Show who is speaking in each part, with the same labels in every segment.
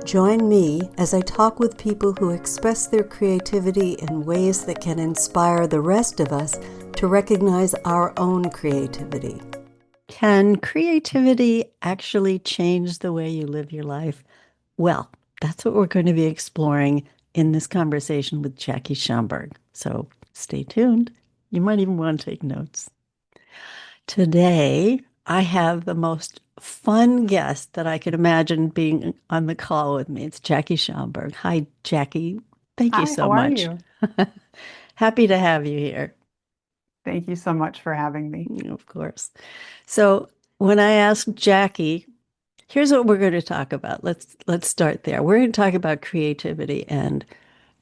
Speaker 1: Join me as I talk with people who express their creativity in ways that can inspire the rest of us to recognize our own creativity. Can creativity actually change the way you live your life? Well, that's what we're going to be exploring in this conversation with Jackie Schomburg. So stay tuned. You might even want to take notes. Today, I have the most fun guest that I could imagine being on the call with me. It's Jackie Schomburg. Hi, Jackie. Thank you
Speaker 2: Hi,
Speaker 1: so
Speaker 2: how are
Speaker 1: much.
Speaker 2: you?
Speaker 1: Happy to have you here.
Speaker 2: Thank you so much for having me.
Speaker 1: Of course. So, when I asked Jackie, here's what we're going to talk about. Let's start there. We're going to talk about creativity and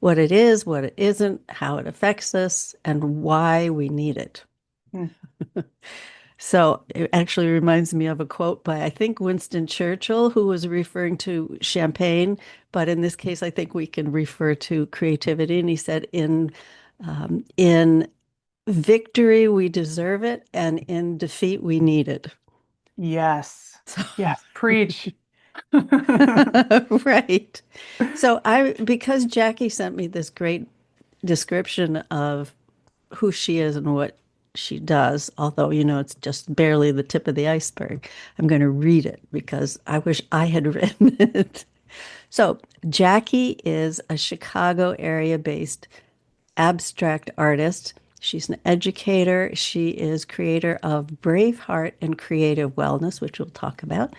Speaker 1: what it is, what it isn't, how it affects us, and why we need it.
Speaker 2: Hmm.
Speaker 1: So it actually reminds me of a quote by, I think, Winston Churchill, who was referring to champagne. But in this case, I think we can refer to creativity. And he said, in victory, we deserve it, and in defeat, we need it.
Speaker 2: Yes.
Speaker 1: So,
Speaker 2: Yes, preach.
Speaker 1: right. So because Jackie sent me this great description of who she is and what she does, although, it's just barely the tip of the iceberg. I'm going to read it because I wish I had written it. So, Jackie is a Chicago area based abstract artist. She's an educator. She is creator of Braveheart and Creative Wellness, which we'll talk about.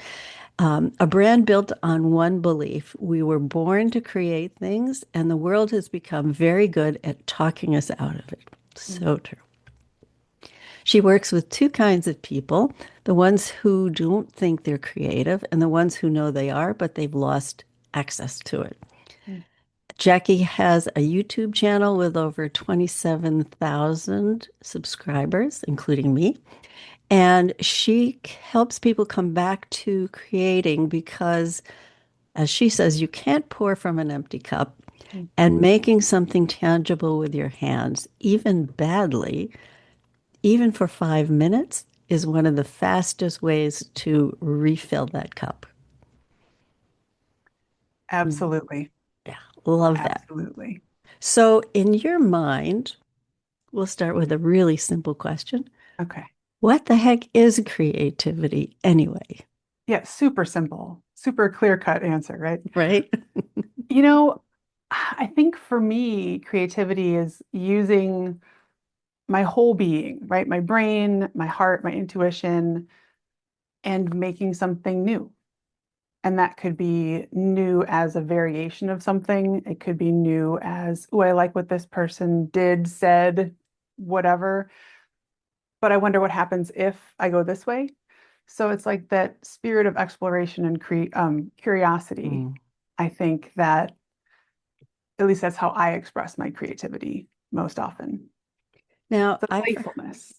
Speaker 1: A brand built on one belief. We were born to create things, and the world has become very good at talking us out of it. So true. She works with two kinds of people, the ones who don't think they're creative and the ones who know they are, but they've lost access to it.
Speaker 2: Hmm.
Speaker 1: Jackie has a YouTube channel with over 27,000 subscribers, including me. And she helps people come back to creating because, as she says, you can't pour from an empty cup. And making something tangible with your hands, even badly, even for 5 minutes, is one of the fastest ways to refill that cup.
Speaker 2: Absolutely.
Speaker 1: Yeah, love that.
Speaker 2: Absolutely.
Speaker 1: So, in your mind, we'll start with a really simple question.
Speaker 2: Okay.
Speaker 1: What the heck is creativity anyway?
Speaker 2: Yeah, super simple, super clear-cut answer, right?
Speaker 1: Right?
Speaker 2: You know, I think for me, creativity is using my whole being, right? My brain, my heart, my intuition, and making something new. And that could be new as a variation of something. It could be new as, oh, I like what this person did, said, whatever. But I wonder what happens if I go this way. So it's like that spirit of exploration and curiosity.
Speaker 1: Mm.
Speaker 2: I think that at least that's how I express my creativity most often.
Speaker 1: Now,
Speaker 2: The
Speaker 1: I've,
Speaker 2: playfulness.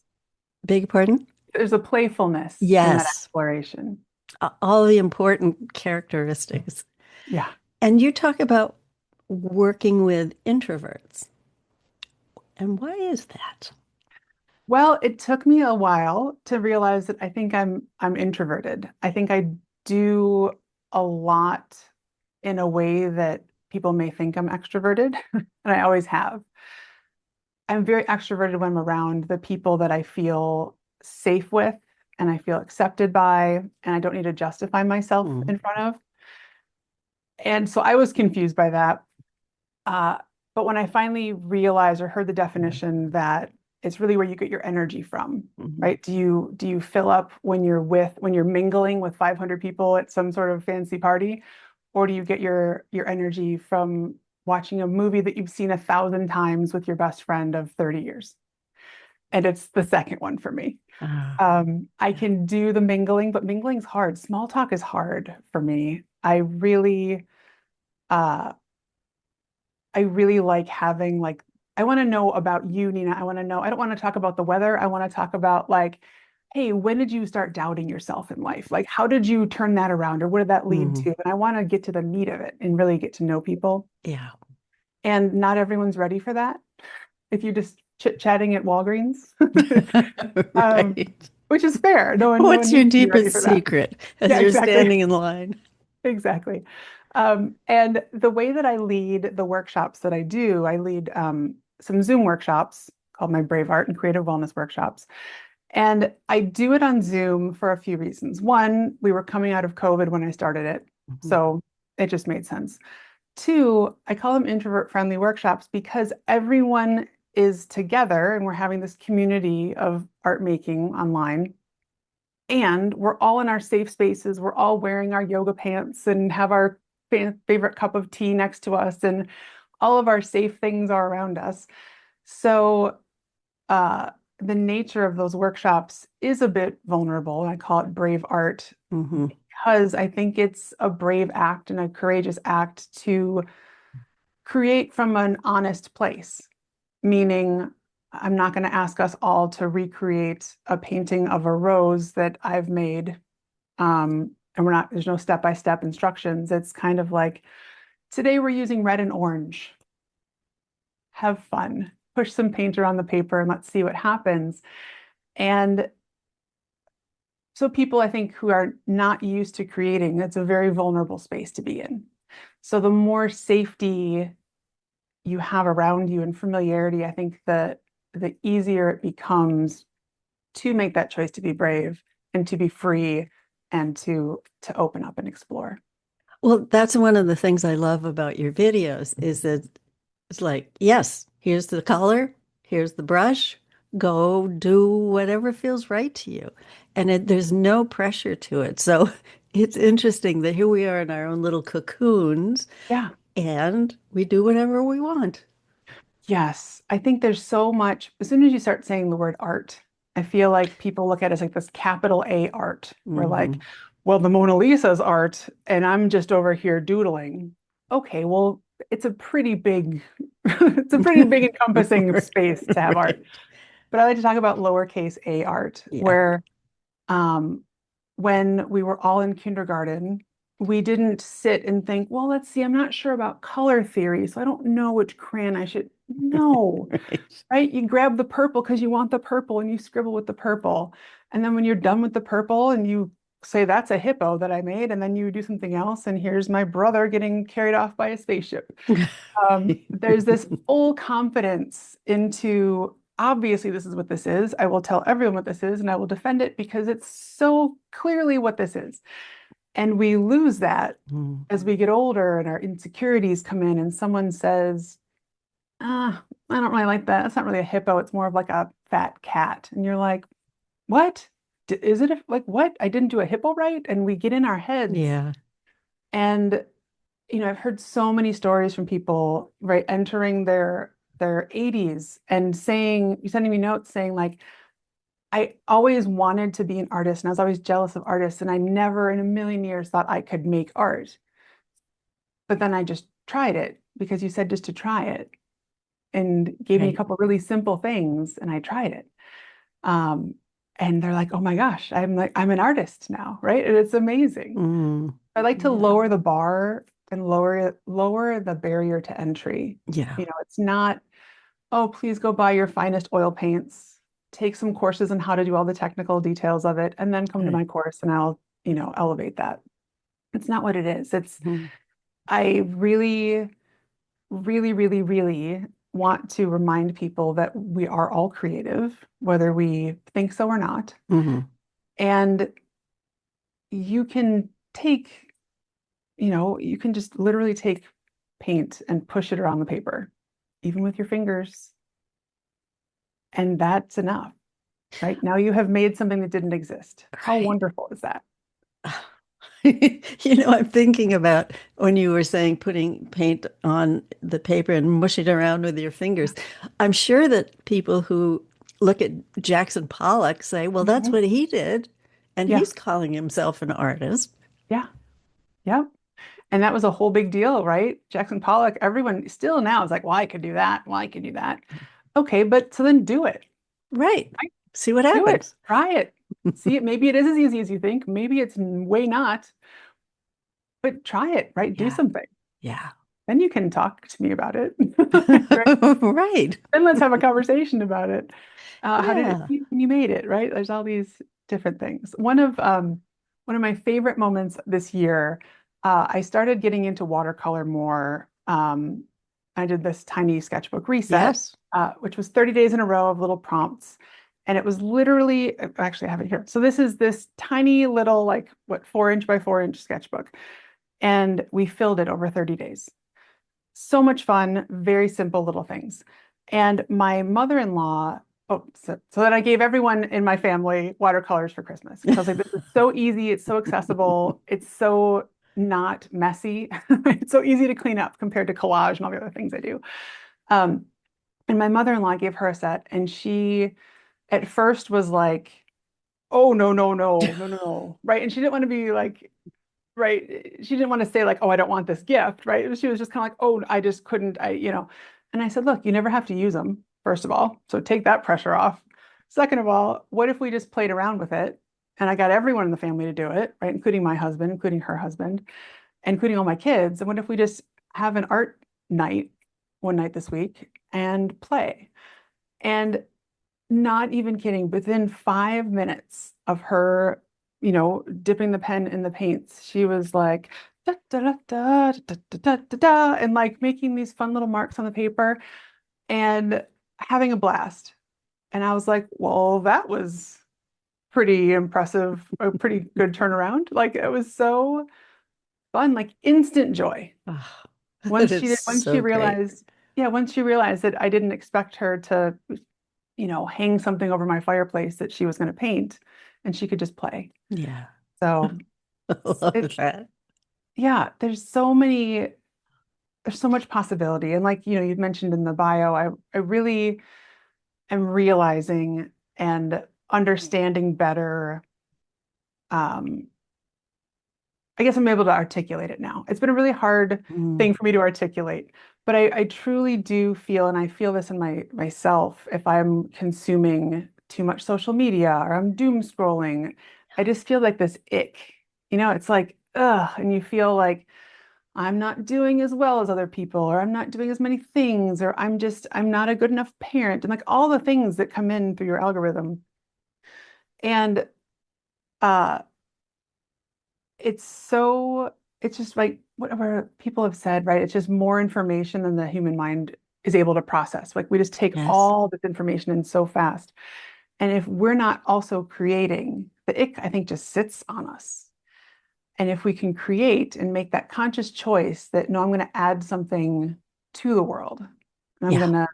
Speaker 1: beg your pardon?
Speaker 2: There's a playfulness in that
Speaker 1: Yes,
Speaker 2: exploration.
Speaker 1: all the important characteristics.
Speaker 2: Yeah.
Speaker 1: And you talk about working with introverts. And why is that?
Speaker 2: Well, it took me a while to realize that I think I'm introverted. I think I do a lot in a way that people may think I'm extroverted, and I always have. I'm very extroverted when I'm around the people that I feel safe with and I feel accepted by, and I don't need to justify myself
Speaker 1: Mm.
Speaker 2: in front of. And so I was confused by that. Uh, but when I finally realized or heard the definition that it's really where you get your energy from,
Speaker 1: Mhm.
Speaker 2: right? Do you fill up when you're mingling with 500 people at some sort of fancy party, or do you get your energy from watching a movie that you've seen 1,000 times with your best friend of 30 years? And it's the second one for me.
Speaker 1: Ah,
Speaker 2: I
Speaker 1: yeah.
Speaker 2: can do the mingling, but mingling's hard. Small talk is hard for me. Uh, I really like having like I want to know about you, Nina. I want to know. I don't want to talk about the weather. I want to talk about like, hey, when did you start doubting yourself in life? Like, how did you turn that around, or what did that lead
Speaker 1: Mhm.
Speaker 2: to? And I want to get to the meat of it and really get to know people.
Speaker 1: Yeah.
Speaker 2: And not everyone's ready for that. If you're just chit-chatting at Walgreens, um,
Speaker 1: Right.
Speaker 2: which is fair. No one
Speaker 1: What's your
Speaker 2: needs to be ready
Speaker 1: deepest
Speaker 2: for that.
Speaker 1: secret as
Speaker 2: Yeah,
Speaker 1: you're
Speaker 2: exactly.
Speaker 1: standing in line?
Speaker 2: Exactly. And the way that I lead the workshops that I do, I lead some Zoom workshops called my Brave Art and Creative Wellness Workshops. And I do it on Zoom for a few reasons. One, we were coming out of COVID when I started it,
Speaker 1: Mhm.
Speaker 2: so it just made sense. Two, I call them introvert-friendly workshops because everyone is together and we're having this community of art making online. And we're all in our safe spaces. We're all wearing our yoga pants and have our favorite cup of tea next to us, and all of our safe things are around us. So, uh, the nature of those workshops is a bit vulnerable. I call it brave art
Speaker 1: Mhm.
Speaker 2: because I think it's a brave act and a courageous act to create from an honest place, meaning I'm not going to ask us all to recreate a painting of a rose that I've made. And there's no step-by-step instructions. It's kind of like, today we're using red and orange. Have fun. Push some paint around the paper and let's see what happens. And so people, I think, who are not used to creating, it's a very vulnerable space to be in. So the more safety you have around you and familiarity, I think the easier it becomes to make that choice to be brave and to be free and to open up and explore.
Speaker 1: Well, that's one of the things I love about your videos is that it's like, yes, here's the color, here's the brush, go do whatever feels right to you. And there's no pressure to it. So it's interesting that here we are in our own little cocoons
Speaker 2: Yeah.
Speaker 1: and we do whatever we want.
Speaker 2: Yes, I think there's so much. As soon as you start saying the word art, I feel like people look at it as like this capital A art. We're like,
Speaker 1: Hmm.
Speaker 2: well, the Mona Lisa's art, and I'm just over here doodling. Okay, well, it's a pretty big, it's a pretty big encompassing
Speaker 1: Right.
Speaker 2: space to have art.
Speaker 1: Right.
Speaker 2: But I like to talk about lowercase a art,
Speaker 1: Yeah.
Speaker 2: where um, when we were all in kindergarten, we didn't sit and think, well, let's see, I'm not sure about color theory, so I don't know which crayon I should. No,
Speaker 1: Right.
Speaker 2: right? You grab the purple because you want the purple and you scribble with the purple. And then when you're done with the purple and you say, that's a hippo that I made, and then you do something else, and here's my brother getting carried off by a spaceship. There's this full confidence into obviously this is what this is. I will tell everyone what this is and I will defend it because it's so clearly what this is. And we lose that
Speaker 1: Mm.
Speaker 2: as we get older and our insecurities come in and someone says, I don't really like that. It's not really a hippo. It's more of like a fat cat. And you're like, what? Is it like what? I didn't do a hippo right? And we get in our heads.
Speaker 1: Yeah.
Speaker 2: And I've heard so many stories from people, right, entering their 80s and sending me notes saying like, I always wanted to be an artist and I was always jealous of artists and I never in a million years thought I could make art. But then I just tried it because you said just to try it and gave me a
Speaker 1: Right.
Speaker 2: couple really simple things and I tried it. Um, and they're like, oh my gosh, I'm an artist now, right? And it's amazing.
Speaker 1: Mm.
Speaker 2: I like to
Speaker 1: Yeah.
Speaker 2: lower the bar and lower the barrier to entry.
Speaker 1: Yeah.
Speaker 2: It's not, oh, please go buy your finest oil paints, take some courses on how to do all the technical details of it, and then come to
Speaker 1: Right.
Speaker 2: my course and I'll, elevate that. It's not what it is.
Speaker 1: Mm.
Speaker 2: I really, really, really, really want to remind people that we are all creative, whether we think so or not.
Speaker 1: Mhm.
Speaker 2: And you can take, you can just literally take paint and push it around the paper, even with your fingers. And that's enough, right? Now you have made something that didn't exist. How
Speaker 1: Right.
Speaker 2: wonderful is that?
Speaker 1: I'm thinking about when you were saying putting paint on the paper and mushing it around with your fingers. I'm sure that people who look at Jackson Pollock say, well, that's
Speaker 2: Mhm.
Speaker 1: what he did. And
Speaker 2: Yeah,
Speaker 1: he's calling himself an artist.
Speaker 2: yeah, yeah. And that was a whole big deal, right? Jackson Pollock, everyone still now is like, well, I could do that. Well, I could do that. Okay, but so then do it.
Speaker 1: Right.
Speaker 2: Right?
Speaker 1: See what
Speaker 2: Do it.
Speaker 1: happens.
Speaker 2: Try it. See it. Maybe it is as easy as you think. Maybe it's way not, but try it, right? Do
Speaker 1: Yeah.
Speaker 2: something.
Speaker 1: Yeah.
Speaker 2: Then you can talk to me about it. Right?
Speaker 1: Right.
Speaker 2: Then let's have a conversation about it. How did it
Speaker 1: Yeah.
Speaker 2: feel when you made it, right? There's all these different things. One of my favorite moments this year, I started getting into watercolor more. I did this tiny sketchbook reset,
Speaker 1: Yes.
Speaker 2: which was 30 days in a row of little prompts. And it was literally, actually, I have it here. So this is this tiny little, like, what, 4 inch by 4 inch sketchbook. And we filled it over 30 days. So much fun, very simple little things. And my mother-in-law, so that I gave everyone in my family watercolors for Christmas because I was like, this is so easy, it's so accessible, it's so not messy, it's so easy to clean up compared to collage and all the other things I do. Um, and my mother-in-law gave her a set, and she at first was like, "Oh no, no, no, no, no, no," right? And she didn't want to be like, right, she didn't want to say like, oh, I don't want this gift, right? She was just kind of like, oh, I just couldn't, and I said, look, you never have to use them, first of all, so take that pressure off. Second of all, what if we just played around with it, and I got everyone in the family to do it, right, including my husband, including her husband, including all my kids, and what if we just have an art night one night this week and play? And not even kidding, within 5 minutes of her, dipping the pen in the paints, she was like, da, da, da, da, da, da, da, da, da, and like making these fun little marks on the paper and having a blast. And I was like, well, that was pretty impressive, a pretty good turnaround. Like it was so fun, like instant joy.
Speaker 1: Oh, that
Speaker 2: Once
Speaker 1: is
Speaker 2: once she
Speaker 1: so great.
Speaker 2: realized, yeah, once she realized that I didn't expect her to hang something over my fireplace that she was going to paint and she could just play.
Speaker 1: Yeah.
Speaker 2: So
Speaker 1: I love
Speaker 2: it,
Speaker 1: that.
Speaker 2: yeah, there's so much possibility. And like, you've mentioned in the bio, I really am realizing and understanding better. Um, I guess I'm able to articulate it now. It's been a really hard
Speaker 1: Mm,
Speaker 2: thing for me to articulate, but I truly do feel, and I feel this in myself, if I'm consuming too much social media or I'm doom scrolling, I just feel like this ick. It's like, ugh, and you feel like I'm not doing as well as other people, or I'm not doing as many things, or I'm not a good enough parent, and like all the things that come in through your algorithm. And uh it's just like whatever people have said, right? It's just more information than the human mind is able to process. Like we just take
Speaker 1: yes.
Speaker 2: all this information in so fast. And if we're not also creating, the ick, I think, just sits on us. And if we can create and make that conscious choice that no, I'm going to add something to the world, and I'm
Speaker 1: Yeah.
Speaker 2: going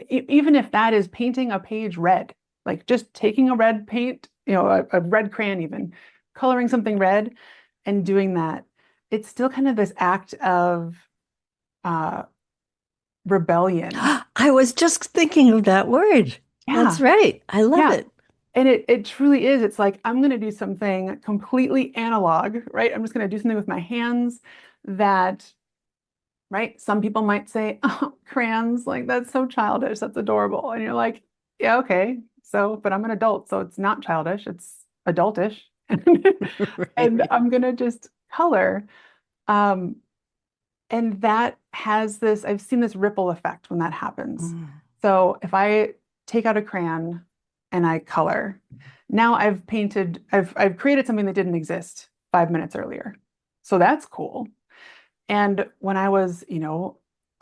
Speaker 2: to, even if that is painting a page red, like just taking a red paint, a red crayon, even coloring something red and doing that, it's still kind of this act of uh, rebellion.
Speaker 1: I was just thinking of that word. That's
Speaker 2: Yeah,
Speaker 1: right. I love
Speaker 2: yeah.
Speaker 1: it.
Speaker 2: And it truly is. It's like I'm going to do something completely analog, right? I'm just going to do something with my hands that, right? Some people might say, oh, crayons, like that's so childish. That's adorable. And you're like, yeah, okay. So, but I'm an adult, so it's not childish, it's adultish. And
Speaker 1: Right.
Speaker 2: I'm going to just color. Um, and that has this, I've seen this ripple effect when that happens.
Speaker 1: Mm.
Speaker 2: So if I take out a crayon and I color, now I've created something that didn't exist 5 minutes earlier. So that's cool. And when I was,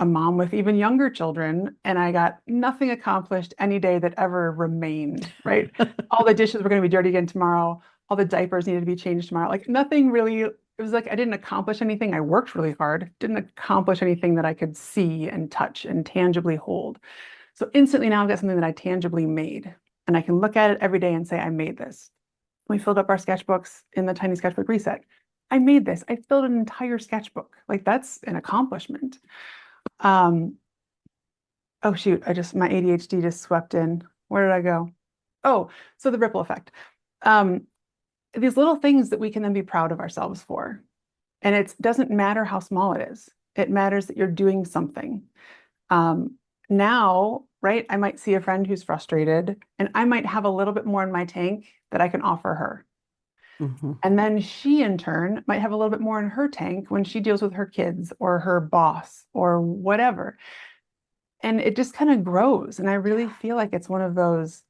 Speaker 2: a mom with even younger children, and I got nothing accomplished any day that ever remained, right? All the dishes were going to be dirty again tomorrow. All the diapers needed to be changed tomorrow. Like nothing really, it was like I didn't accomplish anything. I worked really hard, didn't accomplish anything that I could see and touch and tangibly hold. So instantly now I've got something that I tangibly made. And I can look at it every day and say, I made this. We filled up our sketchbooks in the tiny sketchbook reset. I made this. I filled an entire sketchbook. Like that's an accomplishment. Um, oh shoot, my ADHD just swept in. Where did I go? Oh, so the ripple effect. Um, these little things that we can then be proud of ourselves for. And it doesn't matter how small it is. It matters that you're doing something. Um, Now, right, I might see a friend who's frustrated and I might have a little bit more in my tank that I can offer her.
Speaker 1: Mhm.
Speaker 2: And then she, in turn, might have a little bit more in her tank when she deals with her kids or her boss or whatever. And it just kind of grows. And I really feel like it's one of those,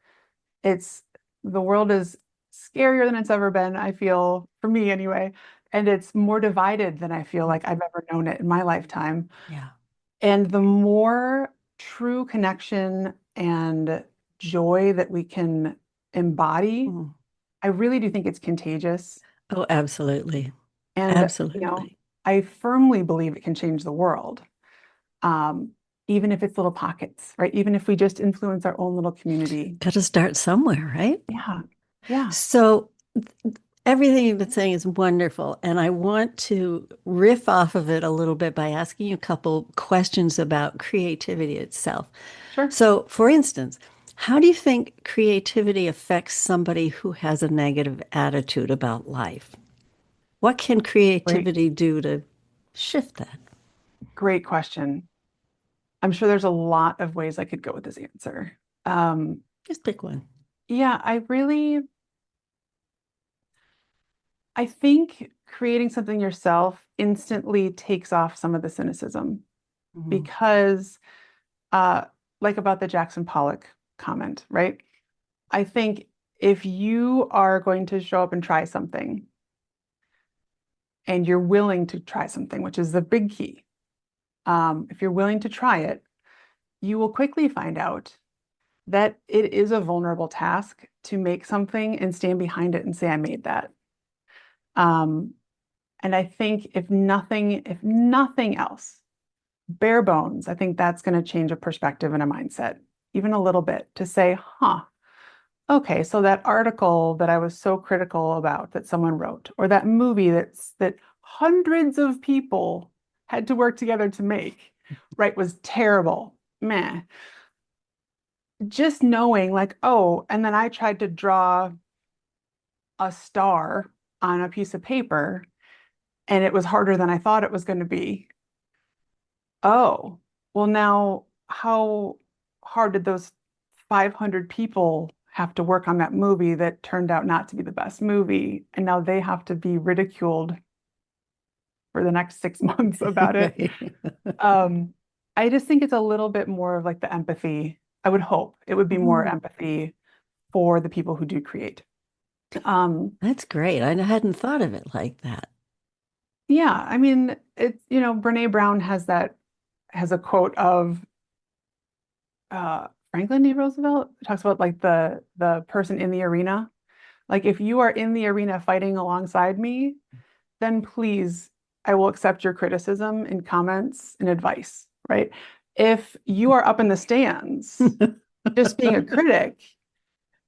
Speaker 2: it's the world is scarier than it's ever been, I feel, for me anyway. and it's more divided than I feel like I've ever known it in my lifetime.
Speaker 1: Yeah.
Speaker 2: And the more true connection and joy that we can embody,
Speaker 1: Mm.
Speaker 2: I really do think it's contagious.
Speaker 1: Oh, absolutely.
Speaker 2: And,
Speaker 1: Absolutely.
Speaker 2: I firmly believe it can change the world. Um, Even if it's little pockets, right? Even if we just influence our own little community.
Speaker 1: Got to start somewhere, right?
Speaker 2: Yeah. Yeah.
Speaker 1: So everything you've been saying is wonderful, and I want to riff off of it a little bit by asking you a couple questions about creativity itself.
Speaker 2: Sure.
Speaker 1: So, for instance, how do you think creativity affects somebody who has a negative attitude about life? What can
Speaker 2: Great,
Speaker 1: creativity do to shift that?
Speaker 2: great question. I'm sure there's a lot of ways I could go with this answer. Um,
Speaker 1: Just pick one.
Speaker 2: yeah, I think creating something yourself instantly takes off some of the cynicism
Speaker 1: Mhm.
Speaker 2: because, uh, like about the Jackson Pollock comment, right? I think if you are going to show up and try something and you're willing to try something, which is the big key, if you're willing to try it, you will quickly find out that it is a vulnerable task to make something and stand behind it and say, I made that. Um, and I think if nothing else, bare bones, I think that's going to change a perspective and a mindset, even a little bit, to say, huh, okay, so that article that I was so critical about that someone wrote, or that movie that hundreds of people had to work together to make, right, was terrible. Meh. Just knowing like, oh, and then I tried to draw a star on a piece of paper and it was harder than I thought it was going to be. Oh, well, now how hard did those 500 people have to work on that movie that turned out not to be the best movie? And now they have to be ridiculed for the next 6 months about it.
Speaker 1: Right.
Speaker 2: Um, I just think it's a little bit more of like the empathy. I would hope it would be more
Speaker 1: Mm,
Speaker 2: empathy for the people who do create.
Speaker 1: that's great. I hadn't thought of it like that.
Speaker 2: Yeah, I mean, it's, Brene Brown has a quote of Franklin D. Roosevelt. It talks about like the person in the arena. Like if you are in the arena fighting alongside me, then please, I will accept your criticism and comments and advice, right? If you are up in the stands just being a critic,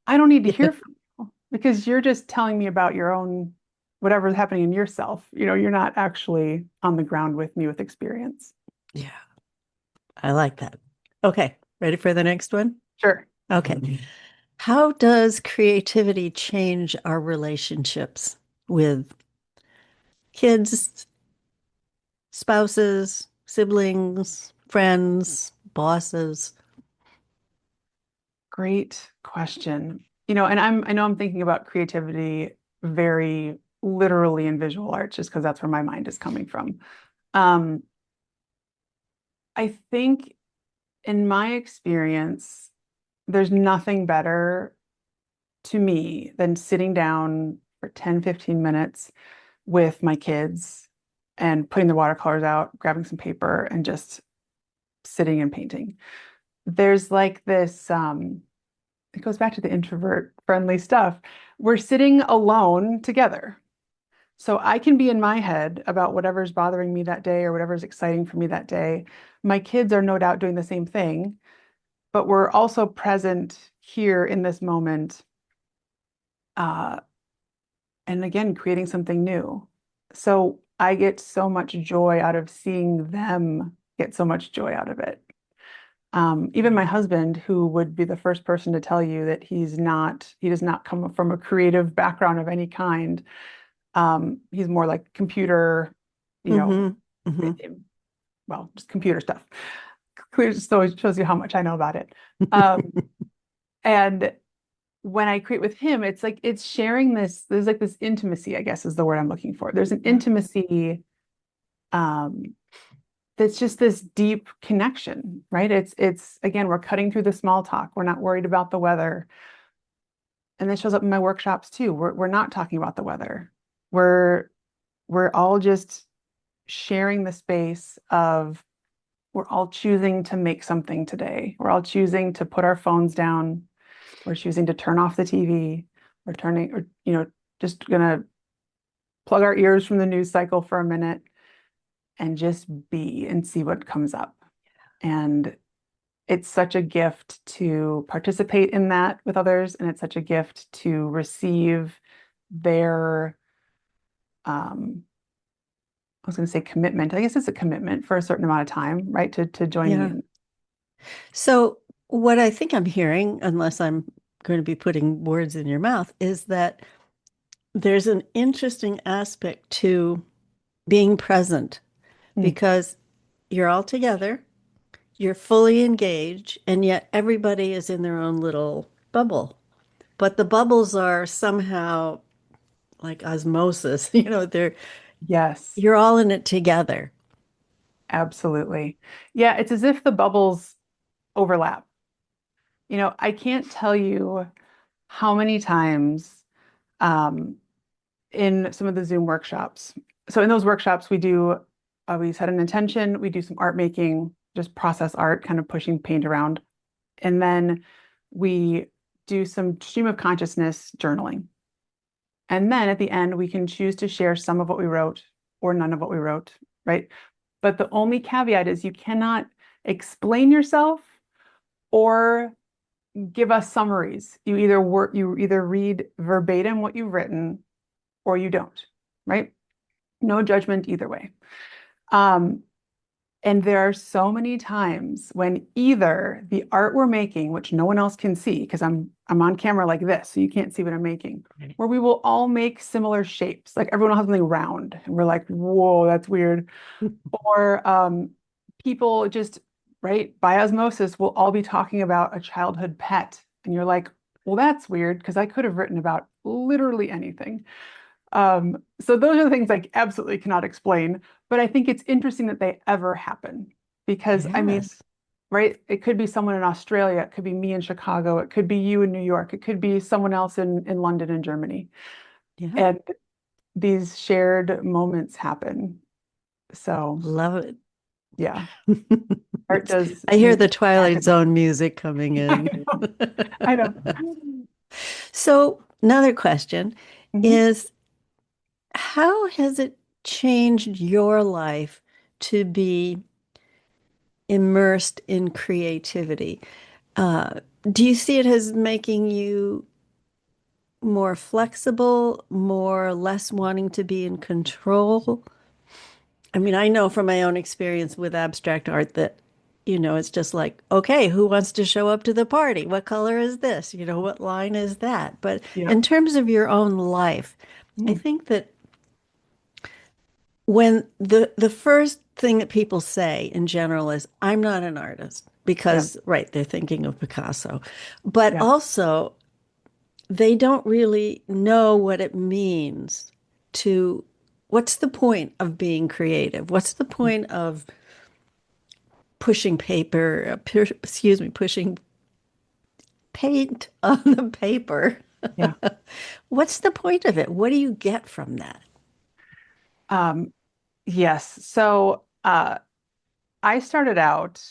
Speaker 2: I don't need to
Speaker 1: Yeah.
Speaker 2: hear from you because you're just telling me about your own whatever's happening in yourself. You're not actually on the ground with me with experience.
Speaker 1: Yeah. I like that. Okay. Ready for the next one?
Speaker 2: Sure.
Speaker 1: Okay. How does creativity change our relationships with kids, spouses, siblings, friends, bosses?
Speaker 2: Great question. And I know I'm thinking about creativity very literally in visual arts just because that's where my mind is coming from. Um, I think in my experience, there's nothing better to me than sitting down for 10, 15 minutes with my kids and putting the watercolors out, grabbing some paper, and just sitting and painting. There's like this, it goes back to the introvert friendly stuff. We're sitting alone together. So I can be in my head about whatever's bothering me that day or whatever's exciting for me that day. My kids are no doubt doing the same thing, but we're also present here in this moment. Uh, and again, creating something new. So I get so much joy out of seeing them get so much joy out of it. Even my husband, who would be the first person to tell you that he does not come from a creative background of any kind. He's more like computer, you know,
Speaker 1: Mm-hmm. Mm-hmm.
Speaker 2: well, just computer stuff. Clear, so it shows you how much I know about it. Um, and when I create with him, it's like it's sharing this. There's like this intimacy, I guess is the word I'm looking for. There's an intimacy um, that's just this deep connection, right? It's again, we're cutting through the small talk. We're not worried about the weather. And this shows up in my workshops too. We're not talking about the weather. We're we're all just sharing the space of we're all choosing to make something today. We're all choosing to put our phones down. We're choosing to turn off the TV. We're turning, or, just gonna plug our ears from the news cycle for a minute and just be and see what comes up. And it's such a gift to participate in that with others, and it's such a gift to receive their, I was going to say commitment. I guess it's a commitment for a certain amount of time, right? To join me
Speaker 1: Yeah.
Speaker 2: in.
Speaker 1: So, what I think I'm hearing, unless I'm going to be putting words in your mouth, is that there's an interesting aspect to being present
Speaker 2: Mm.
Speaker 1: because you're all together, you're fully engaged, and yet everybody is in their own little bubble. But the bubbles are somehow like osmosis,
Speaker 2: Yes,
Speaker 1: you're all in it together.
Speaker 2: absolutely. Yeah, it's as if the bubbles overlap. I can't tell you how many times um, in some of the Zoom workshops. So in those workshops, we set an intention, we do some art making, just process art, kind of pushing paint around. And then we do some stream of consciousness journaling. And then at the end, we can choose to share some of what we wrote or none of what we wrote, right? But the only caveat is you cannot explain yourself or give us summaries. You either read verbatim what you've written or you don't, right? No judgment either way. Um, And there are so many times when either the art we're making, which no one else can see because I'm on camera like this, so you can't see what I'm making,
Speaker 1: Right.
Speaker 2: where we will all make similar shapes. Like everyone will have something round, and we're like, whoa, that's weird. Or people just, right, by osmosis, will all be talking about a childhood pet. And you're like, well, that's weird because I could have written about literally anything. So those are the things I absolutely cannot explain, but I think it's interesting that they ever happen because I mean,
Speaker 1: Yes.
Speaker 2: right? It could be someone in Australia, it could be me in Chicago, it could be you in New York, it could be someone else in London and Germany.
Speaker 1: Yeah.
Speaker 2: And these shared moments happen. So
Speaker 1: Love it.
Speaker 2: yeah, art does
Speaker 1: I hear the Twilight
Speaker 2: magic.
Speaker 1: Zone music coming
Speaker 2: I
Speaker 1: in.
Speaker 2: know. I know.
Speaker 1: So, another question
Speaker 2: Mhm.
Speaker 1: is how has it changed your life to be immersed in creativity? Uh, do you see it as making you more flexible, more less wanting to be in control? I mean, I know from my own experience with abstract art that, it's just like, okay, who wants to show up to the party? What color is this? What line is that? But
Speaker 2: Yeah.
Speaker 1: in terms of your own life, I
Speaker 2: Mm.
Speaker 1: think that when the first thing that people say in general is, I'm not an artist,
Speaker 2: Yeah.
Speaker 1: because, right, they're thinking of Picasso, but
Speaker 2: Yeah.
Speaker 1: also they don't really know what it means to, what's the point of being creative? What's the point of pushing pushing paint on the paper?
Speaker 2: Yeah.
Speaker 1: What's the point of it? What do you get from that?
Speaker 2: Um, yes. So I started out,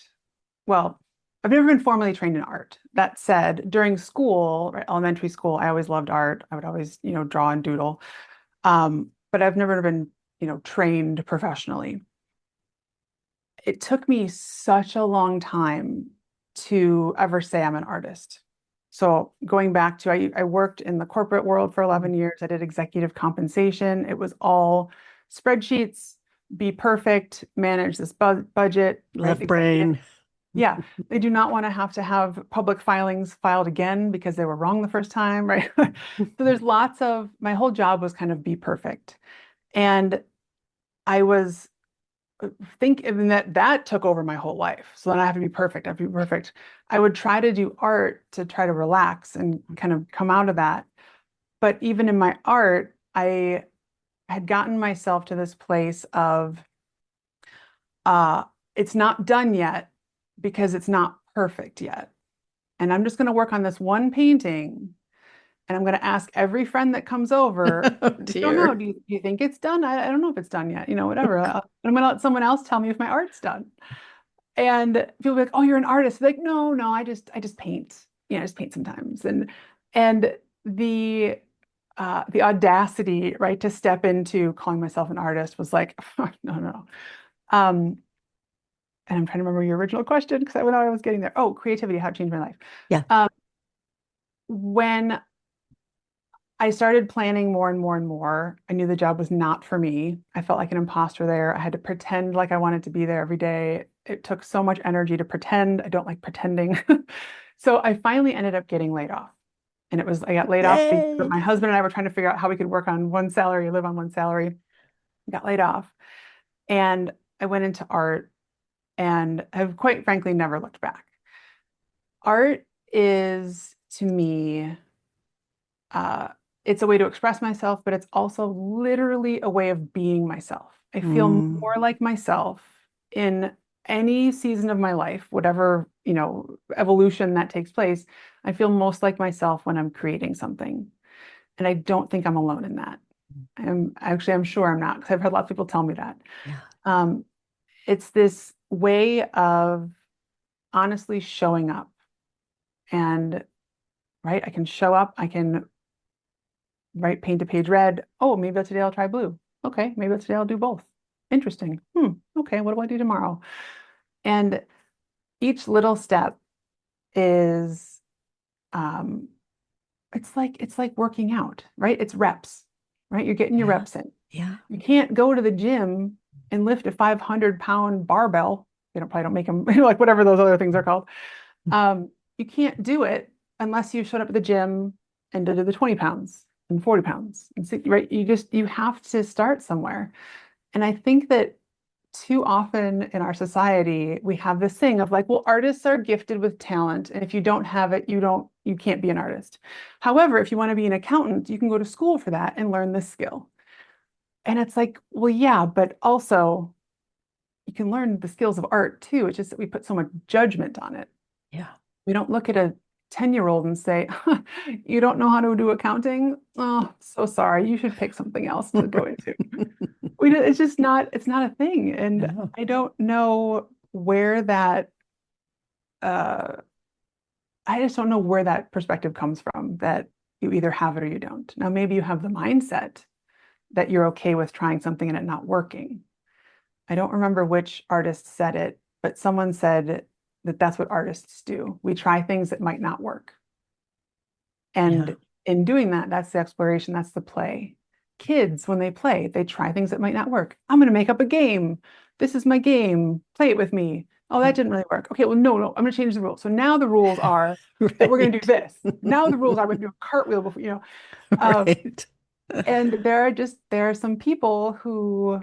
Speaker 2: well, I've never been formally trained in art. That said, during school, right, elementary school, I always loved art. I would always, draw and doodle. But I've never been, trained professionally. It took me such a long time to ever say I'm an artist. So going back to, I worked in the corporate world for 11 years. I did executive compensation. It was all spreadsheets, be perfect, manage this budget, right?
Speaker 1: Left
Speaker 2: Executive.
Speaker 1: brain.
Speaker 2: Yeah, they do not want to have public filings filed again because they were wrong the first time, right? So there's lots of, my whole job was kind of be perfect. And I was thinking that took over my whole life. So then I have to be perfect. I have to be perfect. I would try to do art to try to relax and kind of come out of that. But even in my art, I had gotten myself to this place of uh, it's not done yet because it's not perfect yet. And I'm just going to work on this one painting And I'm going to ask every friend that comes over,
Speaker 1: Oh
Speaker 2: I don't know,
Speaker 1: dear.
Speaker 2: do you think it's done? I don't know if it's done yet, whatever. I'm going to let someone else tell me if my art's done. And people be like, "Oh, you're an artist." Like, no, no, I just paint. I just paint sometimes. And the the audacity, right, to step into calling myself an artist was like, no, no. Um, and I'm trying to remember your original question because I know I was getting there. Oh, creativity, how it changed my life.
Speaker 1: Yeah.
Speaker 2: Um, when I started planning more and more and more, I knew the job was not for me. I felt like an imposter there. I had to pretend like I wanted to be there every day. It took so much energy to pretend. I don't like pretending. So I finally ended up getting laid off. And I got laid off because
Speaker 1: Yay.
Speaker 2: my husband and I were trying to figure out how we could work on one salary, live on one salary. Got laid off. And I went into art and have quite frankly never looked back. Art is to me, uh, it's a way to express myself, but it's also literally a way of being myself. I feel
Speaker 1: Mm,
Speaker 2: more like myself in any season of my life, whatever, evolution that takes place. I feel most like myself when I'm creating something. And I don't think I'm alone in that. I'm sure I'm not, because I've heard lots of people tell me that.
Speaker 1: yeah.
Speaker 2: Um, it's this way of honestly showing up. And right, I can show up, I can right, paint a page red. Oh, maybe today I'll try blue. Okay, maybe today I'll do both. Interesting. Okay, what do I do tomorrow? And each little step is um it's like working out, right? It's reps, right? You're getting your
Speaker 1: Yeah.
Speaker 2: reps in.
Speaker 1: Yeah.
Speaker 2: You can't go to the gym and lift a 500-pound barbell. They probably don't make them like whatever those other things are called. You can't do it unless you showed up at the gym and did the 20 pounds and 40 pounds. And so, right? You have to start somewhere. And I think that too often in our society, we have this thing of like, well, artists are gifted with talent. And if you don't have it, you can't be an artist. However, if you want to be an accountant, you can go to school for that and learn this skill. And it's like, well, yeah, but also you can learn the skills of art too. It's just that we put so much judgment on it.
Speaker 1: Yeah.
Speaker 2: We don't look at a 10-year-old and say, you don't know how to do accounting? Oh, so sorry. You should pick something else to go into. It's just it's not a thing. And
Speaker 1: No.
Speaker 2: I don't know where uh, I just don't know where that perspective comes from, that you either have it or you don't. Now, maybe you have the mindset that you're okay with trying something and it not working. I don't remember which artist said it, but someone said that that's what artists do. We try things that might not work.
Speaker 1: Yeah.
Speaker 2: And in doing that, that's the exploration, that's the play. Kids, when they play, they try things that might not work. I'm going to make up a game. This is my game. Play it with me. Oh, that didn't really work. Okay, well, no, I'm going to change the rules. So now the rules are that we're going to do
Speaker 1: Right.
Speaker 2: this. Now the rules are we're going to do a cartwheel before. Um,
Speaker 1: Right.
Speaker 2: and there are some people who,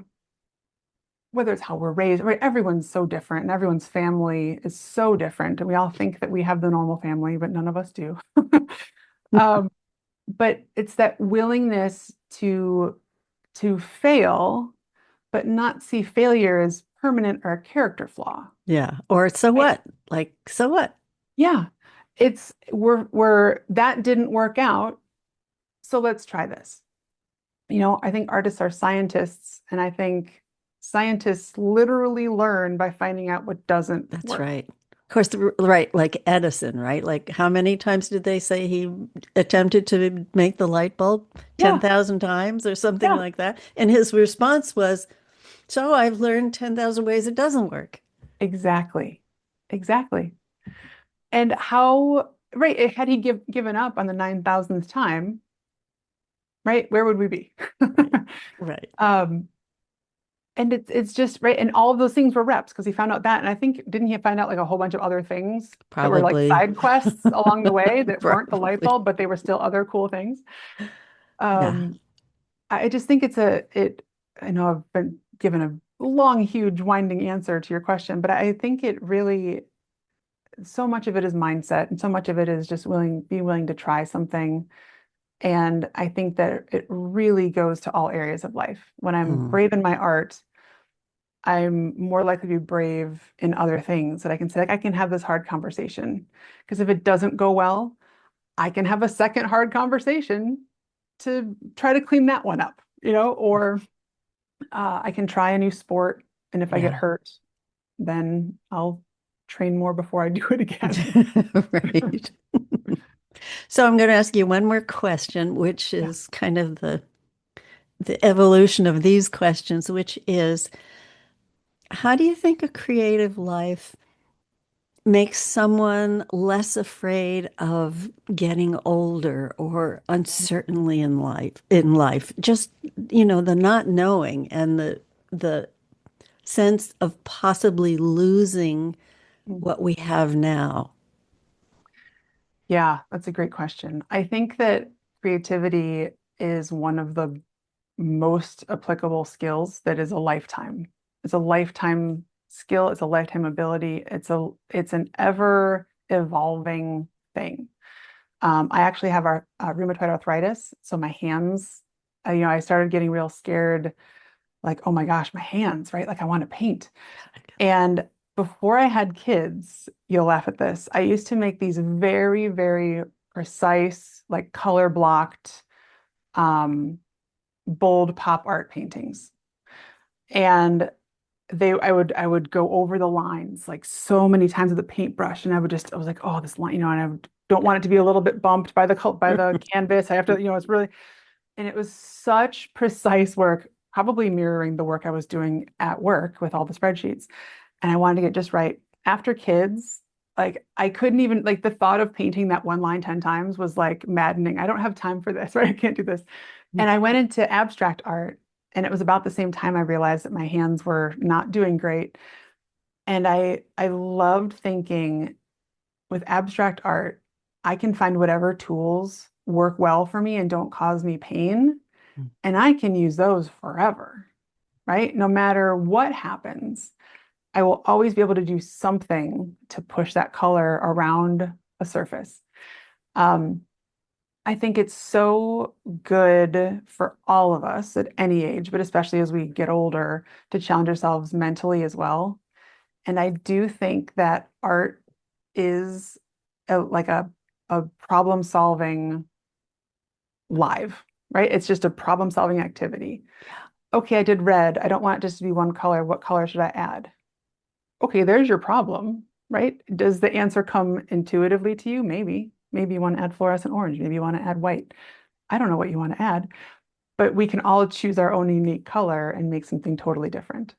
Speaker 2: whether it's how we're raised, right? Everyone's so different and everyone's family is so different. And we all think that we have the normal family, but none of us do. Um, but it's that willingness to fail, but not see failure as permanent or a character flaw.
Speaker 1: Yeah. Or so
Speaker 2: Right?
Speaker 1: what? Like, so what?
Speaker 2: Yeah. We're that didn't work out, so let's try this. I think artists are scientists, and I think scientists literally learn by finding out what doesn't
Speaker 1: That's
Speaker 2: work.
Speaker 1: right. Of course, right, like Edison, right? Like how many times did they say he attempted to make the light bulb?
Speaker 2: Yeah,
Speaker 1: 10,000 times or something
Speaker 2: yeah,
Speaker 1: like that. And his response was, so I've learned 10,000 ways it doesn't work.
Speaker 2: exactly. Exactly. And how, right, had he given up on the 9,000th time, right, where would we be?
Speaker 1: Right. Right.
Speaker 2: Um, and it's just right, and all of those things were reps because he found out that, and I think didn't he find out like a whole bunch of other things that were like
Speaker 1: Probably.
Speaker 2: side quests along the way that weren't the light
Speaker 1: Probably.
Speaker 2: bulb, but they were still other cool things.
Speaker 1: Yeah.
Speaker 2: Um, I just think I know I've been given a long, huge, winding answer to your question, but I think it really, so much of it is mindset, and so much of it is just being willing to try something. And I think that it really goes to all areas of life. When I'm
Speaker 1: Mm,
Speaker 2: brave in my art, I'm more likely to be brave in other things that I can say, like, I can have this hard conversation. Because if it doesn't go well, I can have a second hard conversation to try to clean that one up, or I can try a new sport. And if I get
Speaker 1: Yeah.
Speaker 2: hurt, then I'll train more before I do it again.
Speaker 1: Right. So I'm going to ask you one more question, which
Speaker 2: Yeah.
Speaker 1: is kind of the evolution of these questions, which is how do you think a creative life makes someone less afraid of getting older or uncertainly in life? Just, the not knowing and the sense of possibly losing what we have now.
Speaker 2: Yeah, that's a great question. I think that creativity is one of the most applicable skills that is a lifetime. It's a lifetime skill, it's a lifetime ability. It's an ever evolving thing. I actually have rheumatoid arthritis, so my hands, I started getting real scared, like, oh my gosh, my hands, right? Like I want to paint. And before I had kids, you'll laugh at this. I used to make these very, very precise, like color blocked, um, bold pop art paintings. And I would go over the lines like so many times with a paintbrush, and I was like, oh, this line, and don't want it to be a little bit bumped by the canvas. I have to, it's really, and it was such precise work, probably mirroring the work I was doing at work with all the spreadsheets. And I wanted to get just right. After kids, like I couldn't even like the thought of painting that one line 10 times was like maddening. I don't have time for this, right? I can't do this. And I went into abstract art, and it was about the same time I realized that my hands were not doing great. And I loved thinking with abstract art, I can find whatever tools work well for me and don't cause me pain, and I can use those forever, right? No matter what happens, I will always be able to do something to push that color around a surface. Um, I think it's so good for all of us at any age, but especially as we get older, to challenge ourselves mentally as well. And I do think that art is like a problem solving live, right? It's just a problem solving activity.
Speaker 1: Yeah.
Speaker 2: Okay, I did red. I don't want it just to be one color. What color should I add? Okay, there's your problem, right? Does the answer come intuitively to you? Maybe. Maybe you want to add fluorescent orange. Maybe you want to add white. I don't know what you want to add, but we can all choose our own unique color and make something totally different.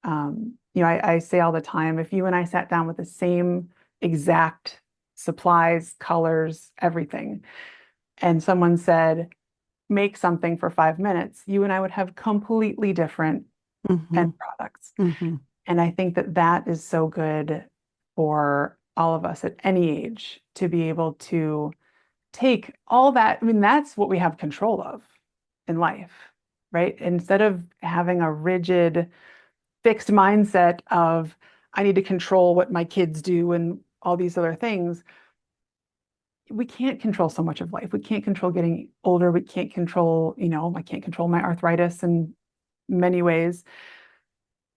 Speaker 2: I say all the time, if you and I sat down with the same exact supplies, colors, everything, and someone said, make something for 5 minutes, you and I would have completely different
Speaker 1: Hmm.
Speaker 2: end products.
Speaker 1: Hmm.
Speaker 2: And I think that that is so good for all of us at any age to be able to take all that. I mean, that's what we have control of in life, right? Instead of having a rigid, fixed mindset of, I need to control what my kids do and all these other things, we can't control so much of life. We can't control getting older. We can't control, I can't control my arthritis in many ways,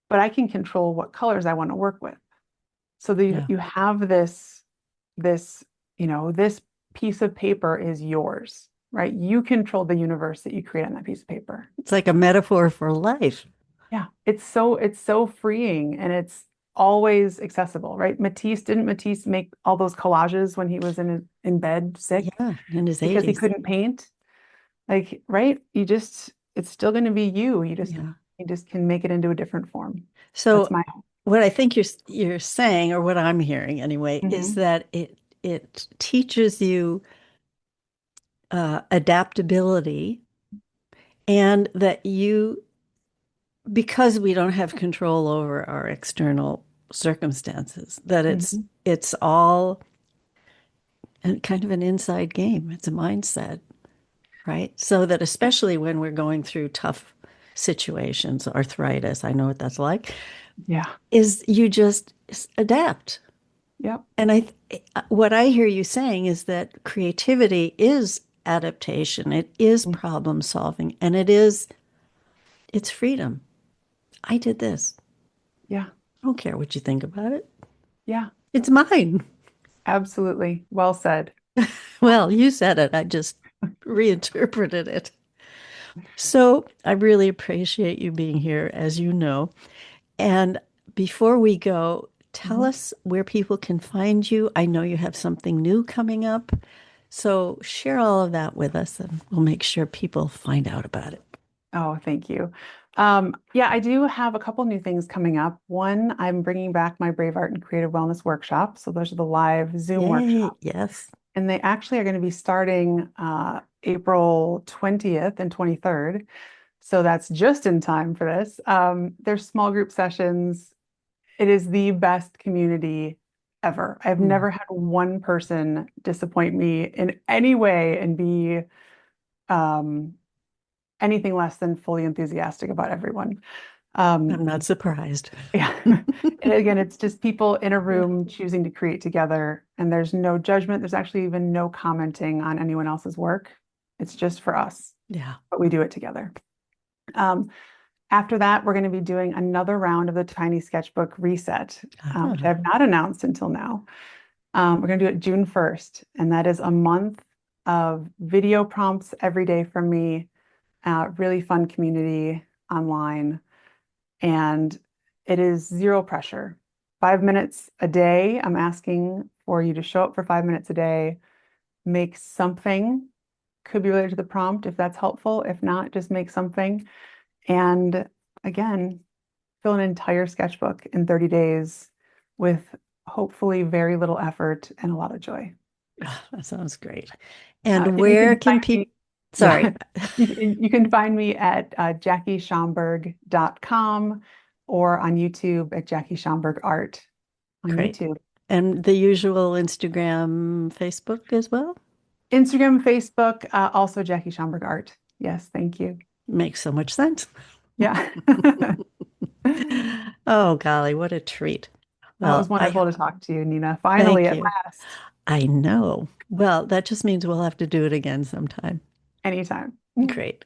Speaker 2: but I can control what colors I want to work with. So
Speaker 1: Yeah.
Speaker 2: you have this, this piece of paper is yours, right? You control the universe that you create on that piece of paper.
Speaker 1: It's like a metaphor for life.
Speaker 2: Yeah, it's so freeing, and it's always accessible, right? Matisse make all those collages when he was in bed sick
Speaker 1: Yeah, in his
Speaker 2: because he
Speaker 1: 80s.
Speaker 2: couldn't paint? Like, right? It's still going to be you.
Speaker 1: Yeah.
Speaker 2: You just can make it into a different form. That's
Speaker 1: So
Speaker 2: my
Speaker 1: what I think you're saying, or what I'm hearing anyway, is
Speaker 2: Mhm.
Speaker 1: that it teaches you adaptability, and that because we don't have control over our external circumstances, that it's
Speaker 2: Mhm.
Speaker 1: it's all kind of an inside game. It's a mindset, right? So that especially when we're going through tough situations, arthritis, I know what that's like,
Speaker 2: Yeah.
Speaker 1: is you just adapt.
Speaker 2: Yep.
Speaker 1: And what I hear you saying is that creativity is adaptation, it is
Speaker 2: Mm.
Speaker 1: problem solving, and it's freedom. I did this.
Speaker 2: Yeah.
Speaker 1: I don't care what you think about it.
Speaker 2: Yeah.
Speaker 1: It's mine.
Speaker 2: Absolutely. Well said.
Speaker 1: Well, you said it. I just reinterpreted it. So I really appreciate you being here, as you know. And before we go, tell
Speaker 2: Mhm.
Speaker 1: us where people can find you. I know you have something new coming up. So share all of that with us and we'll make sure people find out about it.
Speaker 2: Oh, thank you. Yeah, I do have a couple new things coming up. One, I'm bringing back my Brave Art and Creative Wellness workshop. So those are the live Zoom
Speaker 1: Yay.
Speaker 2: workshops.
Speaker 1: Yes.
Speaker 2: And they actually are going to be starting April 20th and 23rd. So that's just in time for this. There's small group sessions. It is the best community ever. I've
Speaker 1: Hmm.
Speaker 2: never had one person disappoint me in any way and be um, anything less than fully enthusiastic about everyone.
Speaker 1: I'm
Speaker 2: Um,
Speaker 1: not surprised.
Speaker 2: yeah. And again, it's just people in a
Speaker 1: Yeah.
Speaker 2: room choosing to create together, and there's no judgment. There's actually even no commenting on anyone else's work. It's just for us,
Speaker 1: Yeah.
Speaker 2: but we do it together. Um, After that, we're going to be doing another round of the Tiny Sketchbook Reset, which I
Speaker 1: Ah,
Speaker 2: have not announced until now. We're going to do it June 1st, and that is a month of video prompts every day from me, really fun community online, and it is zero pressure. 5 minutes a day. I'm asking for you to show up for 5 minutes a day, make something, could be related to the prompt if that's helpful. If not, just make something. And again, fill an entire sketchbook in 30 days with hopefully very little effort and a lot of joy.
Speaker 1: that sounds great. And
Speaker 2: You
Speaker 1: where
Speaker 2: can
Speaker 1: can
Speaker 2: find
Speaker 1: people,
Speaker 2: me,
Speaker 1: sorry,
Speaker 2: yeah, you can find me at JackieSchomburg.com or on YouTube at Jackie Schomburg Art on
Speaker 1: great.
Speaker 2: YouTube.
Speaker 1: And the usual Instagram, Facebook as well?
Speaker 2: Instagram, Facebook, also Jackie Schomburg Art. Yes, thank you.
Speaker 1: Makes so much sense.
Speaker 2: Yeah.
Speaker 1: Oh, golly, what a treat.
Speaker 2: Oh, it was
Speaker 1: Well, I
Speaker 2: wonderful to talk to you, Nina. Finally,
Speaker 1: thank
Speaker 2: at
Speaker 1: you.
Speaker 2: last,
Speaker 1: I know. Well, that just means we'll have to do it again sometime.
Speaker 2: anytime.
Speaker 1: Great.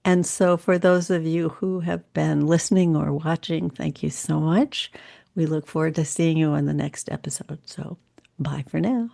Speaker 1: And so, for those of you who have been listening or watching, thank you so much. We look forward to seeing you on the next episode. So, bye for now.